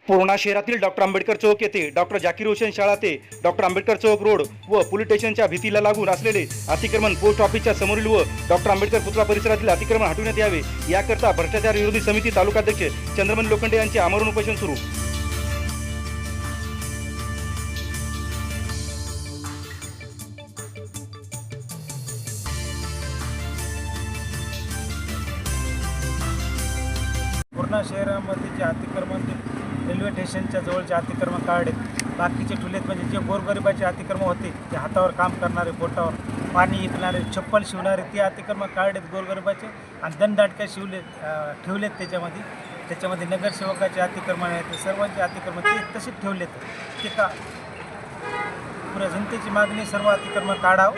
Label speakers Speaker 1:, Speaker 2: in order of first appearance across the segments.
Speaker 1: पूर्णा शहरातील डॉक्टर आंबेडकर चौक येथे डॉक्टर जाकीर हुसेन शाळा ते डॉक्टर आंबेडकर चौक रोड व पोलीस स्टेशनच्या भीतीला लागून असलेले अतिक्रमण पोस्ट ऑफिसच्या समोरील व डॉक्टर आंबेडकर पुतळा परिसरातील अतिक्रमण हटविण्यात यावे याकरता भ्रष्टाचार विरोधी समिती तालुकाध्यक्ष चंद्रमणी लोखंडे यांचे आमरण उपोषण सुरू।
Speaker 2: पूर्णा शहरामध्ये जे अतिक्रमण रेल्वे स्टेशनच्या जवळचे अतिक्रमण काढले, बाकीचे ठुलेत म्हणजे जे गोरगरिबाचे अतिक्रमण होते ते हातावर काम करणारे, बोटावर पाणी विकणारे, चप्पल शिवणारे ते अतिक्रमण काढलेत गोरगरिबाचे आणि दंडाटक्या ठेवलेत त्याच्यामध्ये नगरसेवकाचे अतिक्रमण आहेत, सर्वांचे अतिक्रमण ते तसेच ठेवलेत। ते का पुऱ्या जनतेची मागणी सर्व अतिक्रमण काढावं,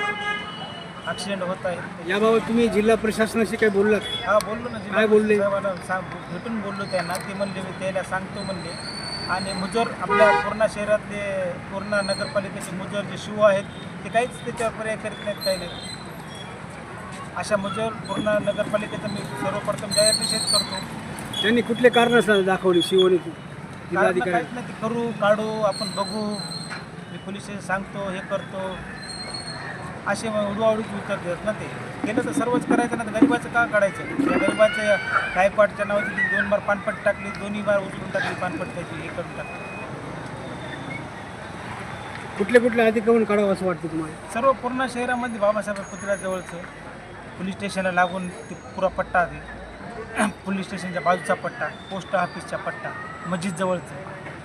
Speaker 2: ॲक्सिडेंट होत आहे।
Speaker 3: याबाबत तुम्ही जिल्हा प्रशासनाशी काय बोललात?
Speaker 2: हा बोललो ना,
Speaker 3: काय बोलले?
Speaker 2: भेटून बोललो त्यांना, ते म्हणले मी त्याला सांगतो म्हणले। आणि मुजोर आपल्या पूर्णा शहरातले पूर्णा नगरपालिकेचे मुजोर जे शिव आहेत ते काहीच त्याच्यावर पर्याय करीत नाहीत, काही नाही। अशा मुजोर पूर्णा नगरपालिकेचा मी सर्वप्रथम जाहीर निषेध करतो।
Speaker 3: त्यांनी कुठले कारण दाखवली शिवने जिल्हाधिकारी?
Speaker 2: काहीच नाही, ते करू काढू आपण बघू, मी पोलीस सांगतो हे करतो असे उडवाउडीचे उत्तर देतात ना। ते केलं तर सर्वच करायचं ना, तर गरिबाचं का काढायचं? त्या गरिबाचं गायकवाडच्या नावाची 2 बार पानपट्टी टाकली, 2 बार उचलून टाकली पानपट्टी, त्याची हे करून टाकली।
Speaker 3: कुठले अतिक्रमण काढावं असं वाटतं तुम्हाला?
Speaker 2: सर्व पूर्ण शहरामध्ये बाबासाहेब पुतळ्याजवळचं पोलीस स्टेशनला लागून ते पुरा पट्टा आहे, पोलीस स्टेशनच्या बाजूचा पट्टा, पोस्ट ऑफिसचा पट्टा, मस्जिदजवळचं,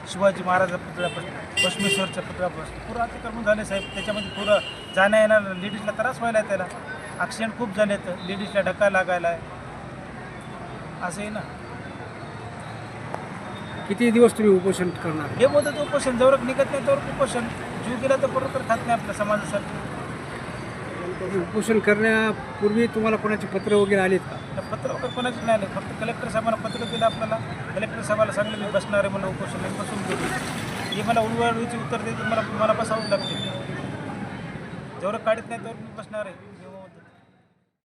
Speaker 2: शिवाजी महाराजा पुतळा, बसवेश्वरचा पुतळा, पुरं अतिक्रमण झाले साहेब। त्याच्यामध्ये पुरं जाण्या येणार लेडीजला त्रास व्हायला आहे, त्याला ॲक्सिडेंट खूप झाले, तर लेडीजला धक्का लागायला आहे, असं आहे ना।
Speaker 3: किती दिवस तुम्ही उपोषण करणार?
Speaker 2: हे मुदत उपोषण जवळ निघत नाही तर उपोषण, जीव गेला तर बरोबर खात नाही आपल्या समाजासाठी।
Speaker 3: उपोषण करण्यापूर्वी तुम्हाला कोणाचे पत्र वगैरे आलेत का?
Speaker 2: पत्र वगैरे कोणाचे नाही आले, फक्त कलेक्टर साहेबांना पत्र दिलं आपल्याला। कलेक्टर साहेबाला सांगलं मी बसणार आहे म्हणून उपोषण, मी बसून गेली। हे मला उडवाउडीची उत्तर देते, मला बसावंच लागते, जेवढं काढत नाही तेवढं मी बसणार आहे।